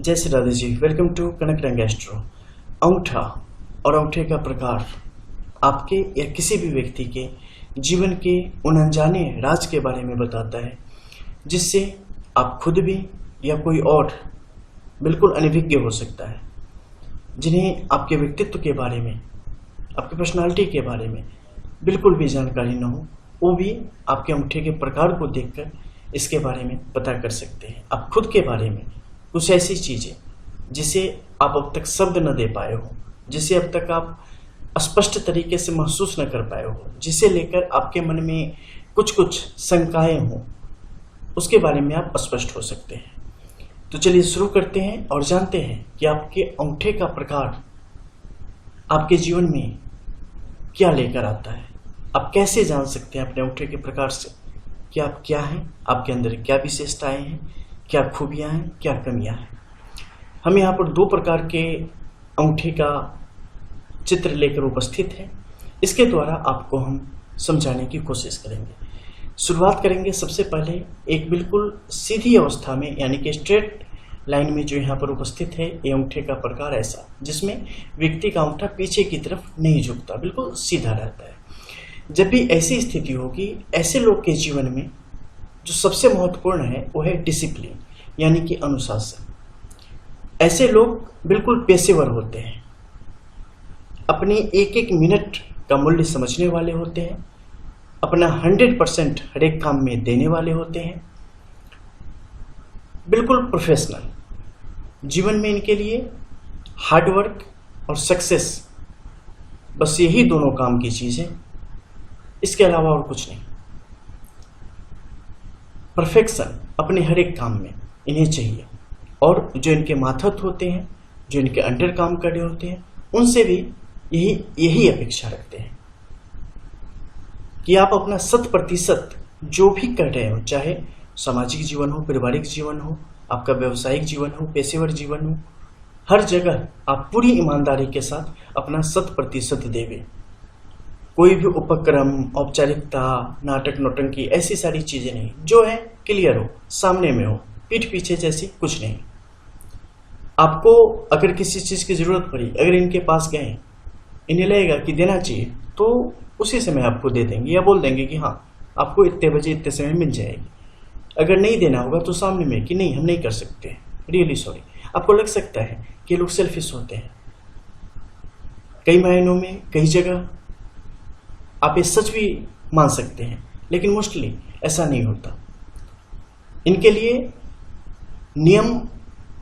जय Shri Radhe ji. Welcome to connect and astro. अंगूठा और अंगूठे का प्रकार आपके या किसी भी व्यक्ति के जीवन के उन अनजाने राज के बारे में बताता है, जिससे आप खुद भी या कोई और बिल्कुल अनभिज्ञ हो सकता है। जिन्हें आपके व्यक्तित्व के बारे में, आपकी पर्सनालिटी के बारे में बिल्कुल भी जानकारी न हो, वो भी आपके अंगूठे के प्रकार को देखकर इसके बारे में पता कर सकते हैं। आप खुद के बारे में कुछ ऐसी चीजें जिसे आप अब तक शब्द न दे पाए हो, जिसे अब तक आप स्पष्ट तरीके से महसूस न कर पाए हो, जिसे लेकर आपके मन में कुछ कुछ शंकाएं हो, उसके बारे में आप स्पष्ट हो सकते हैं। तो चलिए शुरू करते हैं और जानते हैं कि आपके अंगूठे का प्रकार आपके जीवन में क्या लेकर आता है। आप कैसे जान सकते हैं अपने अंगूठे के प्रकार से कि आप क्या हैं, आपके अंदर क्या विशेषताएं हैं, क्या खूबियां हैं, क्या कमियां हैं। हम यहाँ पर दो प्रकार के अंगूठे का चित्र लेकर उपस्थित हैं। इसके द्वारा आपको हम समझाने की कोशिश करेंगे। शुरुआत करेंगे सबसे पहले एक बिल्कुल सीधी अवस्था में, यानी कि स्ट्रेट लाइन में जो यहाँ पर उपस्थित है। ये अंगूठे का प्रकार ऐसा, जिसमें व्यक्ति का अंगूठा पीछे की तरफ नहीं झुकता, बिल्कुल सीधा रहता है। जब भी ऐसी स्थिति होगी, ऐसे लोग के जीवन में जो सबसे महत्वपूर्ण है वो है डिसिप्लिन, यानी कि अनुशासन। ऐसे लोग बिल्कुल पेशेवर होते हैं, अपनी एक एक मिनट का मूल्य समझने वाले होते हैं, अपना 100% हर एक काम में देने वाले होते हैं, बिल्कुल प्रोफेशनल। जीवन में इनके लिए हार्डवर्क और सक्सेस, बस यही दोनों काम की चीज है, इसके अलावा और कुछ नहीं। परफेक्शन अपने हर एक काम में इन्हें चाहिए, और जो इनके मातहत होते हैं, जो इनके अंडर काम कर रहे होते हैं, उनसे भी यही अपेक्षा रखते हैं कि आप अपना 100% जो भी कर रहे हो, चाहे सामाजिक जीवन हो, पारिवारिक जीवन हो, आपका व्यवसायिक जीवन हो, पेशेवर जीवन हो, हर जगह आप पूरी ईमानदारी के साथ अपना 100% देवे। कोई भी उपक्रम, औपचारिकता, नाटक नौटंकी, ऐसी सारी चीजें नहीं। जो है क्लियर हो, सामने में हो, पीठ पीछे जैसी कुछ नहीं। आपको अगर किसी चीज की जरूरत पड़ी, अगर इनके पास गए, इन्हें लगेगा कि देना चाहिए, तो उसी समय आपको दे देंगे या बोल देंगे कि हाँ आपको इतने बजे इतने समय मिल जाएगी। अगर नहीं देना होगा तो सामने में कि नहीं हम नहीं कर सकते, रियली सॉरी। आपको लग सकता है कि लोग सेल्फिश होते हैं, कई मायनों में, कई जगह आप ये सच भी मान सकते हैं, लेकिन मोस्टली ऐसा नहीं होता। इनके लिए नियम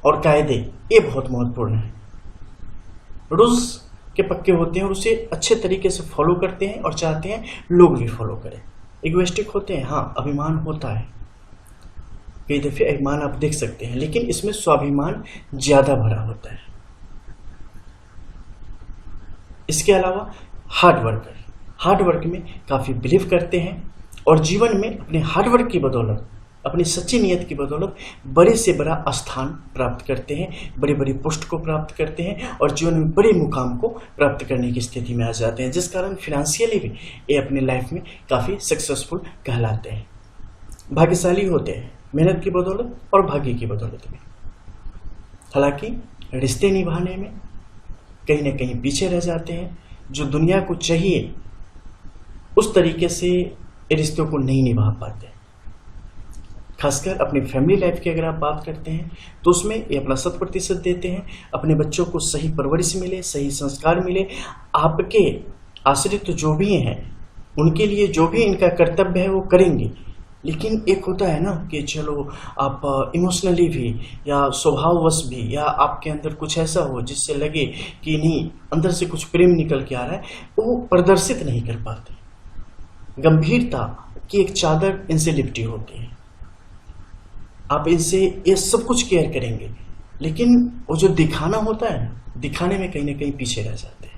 और कायदे ये बहुत महत्वपूर्ण है। रूल्स के पक्के होते हैं और उसे अच्छे तरीके से फॉलो करते हैं और चाहते हैं लोग भी फॉलो करें। इगोइस्टिक होते हैं, हाँ अभिमान होता है, कई दफे अभिमान आप देख सकते हैं, लेकिन इसमें स्वाभिमान ज्यादा भरा होता है। इसके अलावा हार्डवर्क में काफी बिलीव करते हैं और जीवन में अपने हार्डवर्क की बदौलत, अपनी सच्ची नियत की बदौलत बड़े से बड़ा स्थान प्राप्त करते हैं, बड़ी बड़ी पोस्ट को प्राप्त करते हैं और जीवन में बड़े मुकाम को प्राप्त करने की स्थिति में आ जाते हैं, जिस कारण फिनेंशियली भी ये अपने लाइफ में काफी सक्सेसफुल कहलाते हैं। भाग्यशाली होते हैं मेहनत की बदौलत और भाग्य की बदौलत में। हालांकि रिश्ते निभाने में कहीं ना कहीं पीछे रह जाते हैं। जो दुनिया को चाहिए उस तरीके से रिश्तों को नहीं निभा पाते। खासकर अपनी फैमिली लाइफ की अगर आप बात करते हैं तो उसमें ये अपना 100% देते हैं। अपने बच्चों को सही परवरिश मिले, सही संस्कार मिले, आपके आश्रित जो भी हैं उनके लिए जो भी इनका कर्तव्य है वो करेंगे। लेकिन एक होता है ना कि चलो आप इमोशनली भी या स्वभाववश भी, या आपके अंदर कुछ ऐसा हो जिससे लगे कि नहीं अंदर से कुछ प्रेम निकल के आ रहा है, वो प्रदर्शित नहीं कर पाते। गंभीरता की एक चादर इनसे लिपटी होती है। आप इनसे ये सब कुछ केयर करेंगे, लेकिन वो जो दिखाना होता है, दिखाने में कहीं ना कहीं पीछे रह जाते हैं।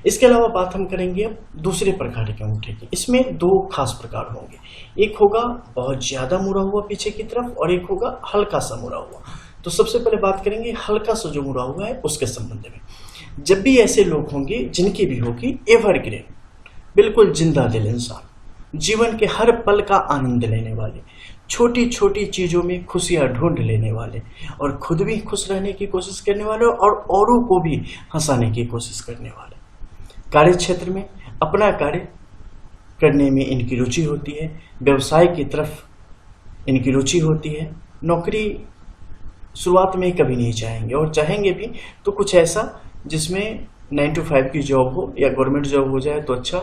इसके अलावा बात हम करेंगे अब दूसरे प्रकार के अंगूठे की। इसमें दो खास प्रकार होंगे, एक होगा बहुत ज्यादा मुड़ा हुआ पीछे की तरफ और एक होगा हल्का सा मुड़ा हुआ। तो सबसे पहले बात करेंगे हल्का सा जो मुड़ा हुआ है उसके संबंध में। जब भी ऐसे लोग होंगे जिनकी भी होगी एवरग्रीन, बिल्कुल जिंदा दिल इंसान, जीवन के हर पल का आनंद लेने वाले, छोटी छोटी चीजों में खुशियां ढूंढ लेने वाले और खुद भी खुश रहने की कोशिश करने वाले और औरों को भी हंसाने की कोशिश करने वाले। कार्य क्षेत्र में अपना कार्य करने में इनकी रुचि होती है, व्यवसाय की तरफ इनकी रुचि होती है। नौकरी शुरुआत में कभी नहीं चाहेंगे और चाहेंगे भी तो कुछ ऐसा जिसमें 9 to 5 की जॉब हो या गवर्नमेंट जॉब हो जाए तो अच्छा,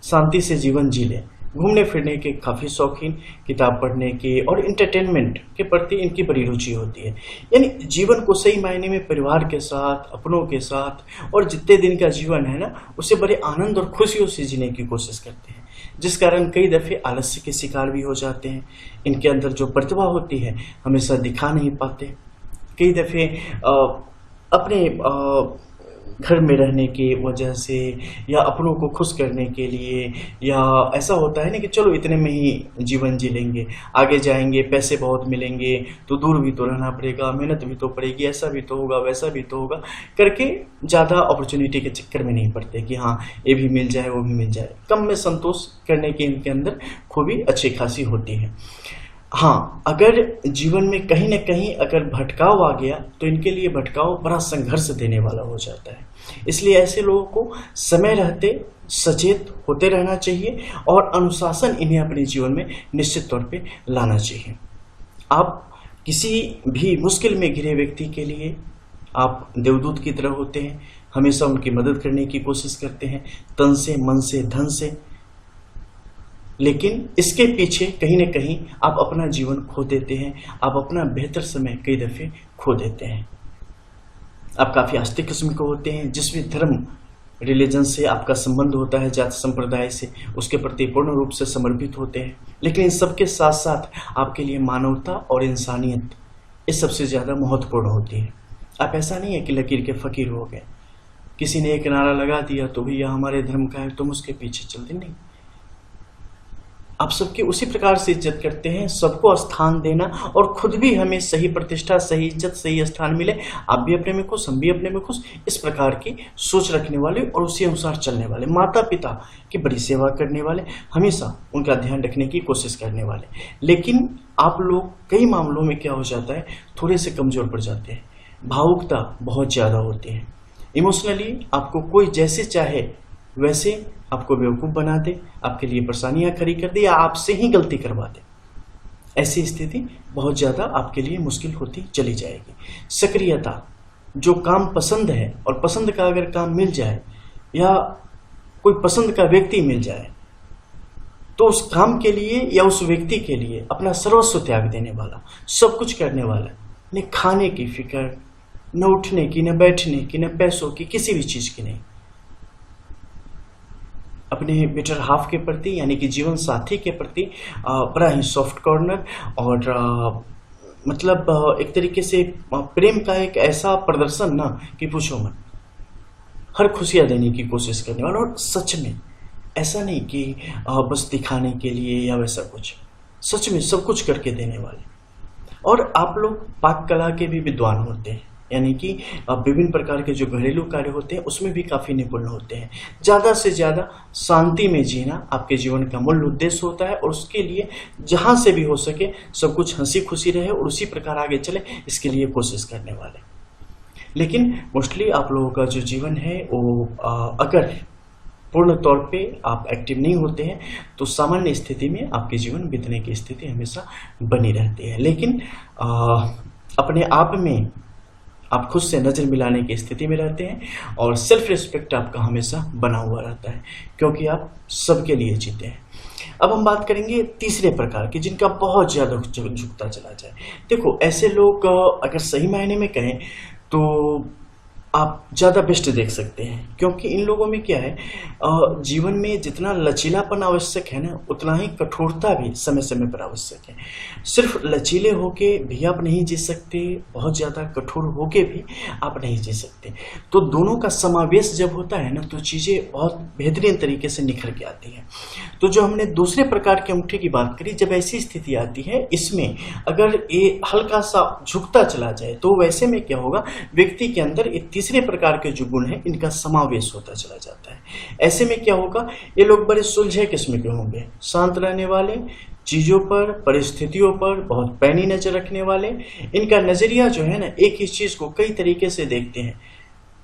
शांति से जीवन जी ले। घूमने फिरने के काफ़ी शौकीन, किताब पढ़ने के और इंटरटेनमेंट के प्रति इनकी बड़ी रुचि होती है। यानी जीवन को सही मायने में परिवार के साथ, अपनों के साथ और जितने दिन का जीवन है ना, उसे बड़े आनंद और खुशियों से जीने की कोशिश करते हैं, जिस कारण कई दफ़े आलस्य के शिकार भी हो जाते हैं। इनके अंदर जो प्रतिभा होती है हमेशा दिखा नहीं पाते। कई दफ़े अपने घर में रहने की वजह से या अपनों को खुश करने के लिए, या ऐसा होता है ना कि चलो इतने में ही जीवन जी लेंगे, आगे जाएंगे, पैसे बहुत मिलेंगे तो दूर भी तो रहना पड़ेगा, मेहनत भी तो पड़ेगी, ऐसा भी तो होगा, वैसा भी तो होगा करके ज़्यादा अपॉर्चुनिटी के चक्कर में नहीं पड़ते कि हाँ ये भी मिल जाए वो भी मिल जाए। कम में संतोष करने की इनके अंदर खूबी अच्छी खासी होती है। हाँ, अगर जीवन में कहीं ना कहीं अगर भटकाव आ गया तो इनके लिए भटकाव बड़ा संघर्ष देने वाला हो जाता है। इसलिए ऐसे लोगों को समय रहते सचेत होते रहना चाहिए और अनुशासन इन्हें अपने जीवन में निश्चित तौर पे लाना चाहिए। आप किसी भी मुश्किल में घिरे व्यक्ति के लिए आप देवदूत की तरह होते हैं, हमेशा उनकी मदद करने की कोशिश करते हैं, तन से, मन से, धन से। लेकिन इसके पीछे कहीं न कहीं आप अपना जीवन खो देते हैं, आप अपना बेहतर समय कई दफ़े खो देते हैं। आप काफ़ी आस्तिक किस्म के होते हैं, जिसमें धर्म, रिलीजन से आपका संबंध होता है, जाति संप्रदाय से, उसके प्रति पूर्ण रूप से समर्पित होते हैं। लेकिन इन सबके साथ साथ आपके लिए मानवता और इंसानियत इस सबसे ज़्यादा महत्वपूर्ण होती है। आप ऐसा नहीं है कि लकीर के फ़कीर हो गए, किसी ने एक नारा लगा दिया तो भैया हमारे धर्म का है तुम उसके पीछे चलते नहीं। आप सबकी उसी प्रकार से इज्जत करते हैं, सबको स्थान देना और खुद भी हमें सही प्रतिष्ठा, सही इज्जत, सही स्थान मिले, आप भी अपने में खुश, हम भी अपने में खुश, इस प्रकार की सोच रखने वाले और उसी अनुसार चलने वाले, माता पिता की बड़ी सेवा करने वाले, हमेशा उनका ध्यान रखने की कोशिश करने वाले। लेकिन आप लोग कई मामलों में क्या हो जाता है, थोड़े से कमजोर पड़ जाते हैं, भावुकता बहुत ज़्यादा होती है। इमोशनली आपको कोई जैसे चाहे वैसे आपको बेवकूफ़ बना दे, आपके लिए परेशानियां खड़ी कर दे या आपसे ही गलती करवा दे। ऐसी स्थिति बहुत ज़्यादा आपके लिए मुश्किल होती चली जाएगी। सक्रियता, जो काम पसंद है और पसंद का अगर काम मिल जाए या कोई पसंद का व्यक्ति मिल जाए तो उस काम के लिए या उस व्यक्ति के लिए अपना सर्वस्व त्याग देने वाला, सब कुछ करने वाला, न खाने की फिक्र, न उठने की, न बैठने की, न पैसों की, किसी भी चीज़ की नहीं। अपने बेटर हाफ के प्रति यानी कि जीवन साथी के प्रति बड़ा ही सॉफ्ट कॉर्नर और मतलब एक तरीके से प्रेम का एक ऐसा प्रदर्शन ना कि पूछो मत, हर खुशियाँ देने की कोशिश करने वाला। और सच में ऐसा नहीं कि बस दिखाने के लिए या वैसा कुछ, सच में सब कुछ करके देने वाले। और आप लोग पाक कला के भी विद्वान होते हैं, यानी कि विभिन्न प्रकार के जो घरेलू कार्य होते हैं उसमें भी काफ़ी निपुण होते हैं। ज़्यादा से ज़्यादा शांति में जीना आपके जीवन का मूल उद्देश्य होता है और उसके लिए जहाँ से भी हो सके सब कुछ हंसी खुशी रहे और उसी प्रकार आगे चले, इसके लिए कोशिश करने वाले। लेकिन मोस्टली आप लोगों का जो जीवन है वो अगर पूर्ण तौर पे आप एक्टिव नहीं होते हैं तो सामान्य स्थिति में आपके जीवन बीतने की स्थिति हमेशा बनी रहती है। लेकिन अपने आप में आप खुद से नज़र मिलाने की स्थिति में रहते हैं और सेल्फ रिस्पेक्ट आपका हमेशा बना हुआ रहता है, क्योंकि आप सबके लिए जीते हैं। अब हम बात करेंगे तीसरे प्रकार की, जिनका बहुत ज़्यादा झुकता चला जाए। देखो, ऐसे लोग अगर सही मायने में कहें तो आप ज़्यादा बेस्ट देख सकते हैं, क्योंकि इन लोगों में क्या है, जीवन में जितना लचीलापन आवश्यक है ना उतना ही कठोरता भी समय समय पर आवश्यक है। सिर्फ लचीले होके भी आप नहीं जी सकते, बहुत ज़्यादा कठोर होके भी आप नहीं जी सकते। तो दोनों का समावेश जब होता है ना तो चीज़ें बहुत बेहतरीन तरीके से निखर के आती हैं। तो जो हमने दूसरे प्रकार के अंगूठे की बात करी, जब ऐसी स्थिति आती है, इसमें अगर ये हल्का सा झुकता चला जाए तो वैसे में क्या होगा, व्यक्ति के अंदर तीसरे प्रकार के जो गुण हैं इनका समावेश होता चला जाता है। ऐसे में क्या होगा, ये लोग बड़े सुलझे किस्म के होंगे, शांत रहने वाले, चीजों पर, परिस्थितियों पर बहुत पैनी नजर रखने वाले। इनका नजरिया जो है ना, एक ही चीज को कई तरीके से देखते हैं।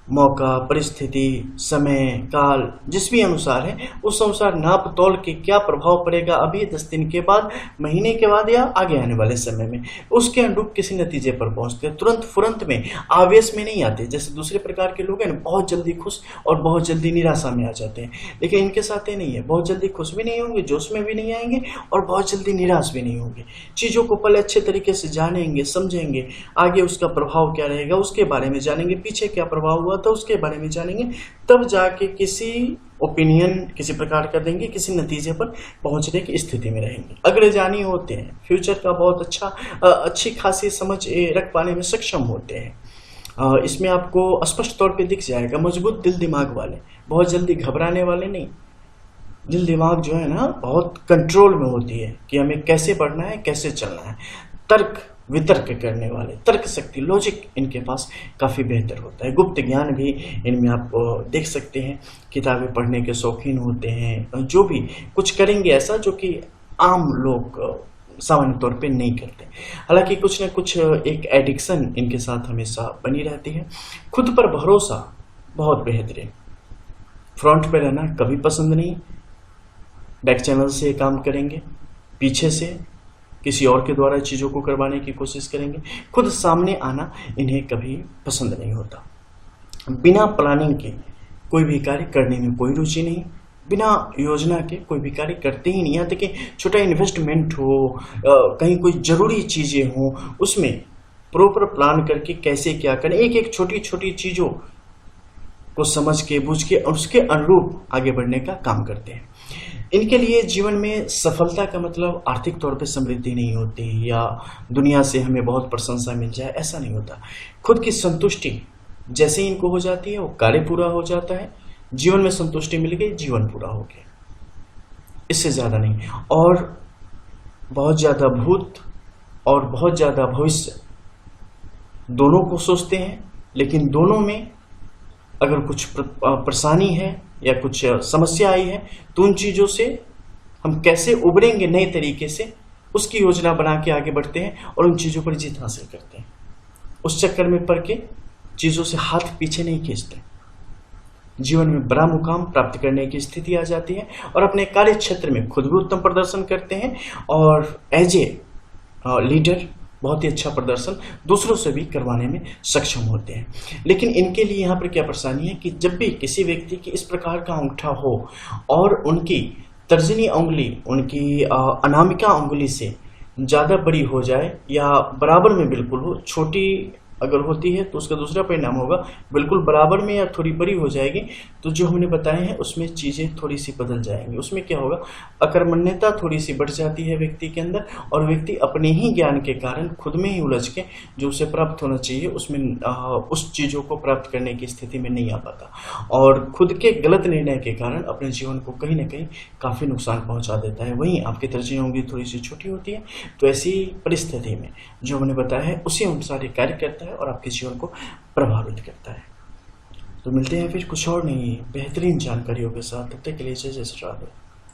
मौका, परिस्थिति, समय, काल जिस भी अनुसार है उस अनुसार नाप तोल के क्या प्रभाव पड़ेगा अभी 10 दिन के बाद, महीने के बाद या आगे आने वाले समय में, उसके अनुरूप किसी नतीजे पर पहुंचते हैं। तुरंत फुरंत में, आवेश में नहीं आते जैसे दूसरे प्रकार के लोग हैं ना, बहुत जल्दी खुश और बहुत जल्दी निराशा में आ जाते हैं। लेकिन इनके साथ ये नहीं है, बहुत जल्दी खुश भी नहीं होंगे, जोश में भी नहीं आएंगे और बहुत जल्दी निराश भी नहीं होंगे। चीजों को पहले अच्छे तरीके से जानेंगे, समझेंगे, आगे उसका प्रभाव क्या रहेगा उसके बारे में जानेंगे, पीछे क्या प्रभाव हुआ तो उसके बारे में जानेंगे, तब जाके किसी ओपिनियन किसी प्रकार का देंगे, किसी नतीजे पर पहुंचने की स्थिति में रहेंगे। अग्रगामी होते हैं, फ्यूचर का बहुत अच्छी खासी समझ रख पाने में सक्षम होते हैं। इसमें आपको स्पष्ट तौर पे दिख जाएगा, मजबूत दिल दिमाग वाले, बहुत जल्दी घबराने वाले नहीं। दिल दिमाग जो है ना बहुत कंट्रोल में होती है कि हमें कैसे बढ़ना है, कैसे चलना है। तर्क वितर्क करने वाले, तर्क शक्ति, लॉजिक इनके पास काफ़ी बेहतर होता है। गुप्त ज्ञान भी इनमें आप देख सकते हैं, किताबें पढ़ने के शौकीन होते हैं, जो भी कुछ करेंगे ऐसा जो कि आम लोग सामान्य तौर पे नहीं करते। हालांकि कुछ न कुछ एक एडिक्शन इनके साथ हमेशा बनी रहती है। खुद पर भरोसा बहुत बेहतरीन, फ्रंट पे रहना कभी पसंद नहीं, बैक चैनल से काम करेंगे, पीछे से किसी और के द्वारा चीज़ों को करवाने की कोशिश करेंगे। खुद सामने आना इन्हें कभी पसंद नहीं होता। बिना प्लानिंग के कोई भी कार्य करने में कोई रुचि नहीं, बिना योजना के कोई भी कार्य करते ही नहीं। यहाँ तक कि छोटा इन्वेस्टमेंट हो, कहीं कोई जरूरी चीज़ें हों, उसमें प्रॉपर प्लान करके कैसे क्या करें, एक एक छोटी छोटी चीज़ों को समझ के, बुझ के और उसके अनुरूप आगे बढ़ने का काम करते हैं। इनके लिए जीवन में सफलता का मतलब आर्थिक तौर पे समृद्धि नहीं होती या दुनिया से हमें बहुत प्रशंसा मिल जाए, ऐसा नहीं होता। खुद की संतुष्टि जैसे ही इनको हो जाती है, वो कार्य पूरा हो जाता है, जीवन में संतुष्टि मिल गई, जीवन पूरा हो गया, इससे ज्यादा नहीं। और बहुत ज्यादा भूत और बहुत ज्यादा भविष्य दोनों को सोचते हैं, लेकिन दोनों में अगर कुछ परेशानी है या कुछ समस्या आई है तो उन चीज़ों से हम कैसे उबरेंगे नए तरीके से, उसकी योजना बना के आगे बढ़ते हैं और उन चीज़ों पर जीत हासिल करते हैं। उस चक्कर में पड़ के चीज़ों से हाथ पीछे नहीं खींचते। जीवन में बड़ा मुकाम प्राप्त करने की स्थिति आ जाती है और अपने कार्य क्षेत्र में खुद भी उत्तम प्रदर्शन करते हैं और एज ए लीडर बहुत ही अच्छा प्रदर्शन दूसरों से भी करवाने में सक्षम होते हैं। लेकिन इनके लिए यहाँ पर क्या परेशानी है कि जब भी किसी व्यक्ति की इस प्रकार का अंगूठा हो और उनकी तर्जनी उंगली उनकी अनामिका उंगली से ज़्यादा बड़ी हो जाए या बराबर में बिल्कुल हो, छोटी अगर होती है तो उसका दूसरा परिणाम होगा बिल्कुल बराबर में या थोड़ी बड़ी हो जाएगी, तो जो हमने बताए हैं उसमें चीज़ें थोड़ी सी बदल जाएंगी। उसमें क्या होगा, अकर्मण्यता थोड़ी सी बढ़ जाती है व्यक्ति के अंदर और व्यक्ति अपने ही ज्ञान के कारण खुद में ही उलझ के जो उसे प्राप्त होना चाहिए उसमें उस चीज़ों को प्राप्त करने की स्थिति में नहीं आ पाता और खुद के गलत निर्णय के कारण अपने जीवन को कहीं ना कहीं काफ़ी नुकसान पहुँचा देता है। वहीं आपकी तरजीह होंगी थोड़ी सी छोटी होती है, तो ऐसी परिस्थिति में जो हमने बताया है उसी अनुसार ये कार्य करता है और आपके जीवन को प्रभावित करता है। तो मिलते हैं फिर कुछ और नहीं बेहतरीन जानकारियों के साथ, तब तक के लिए जय श्री राधे।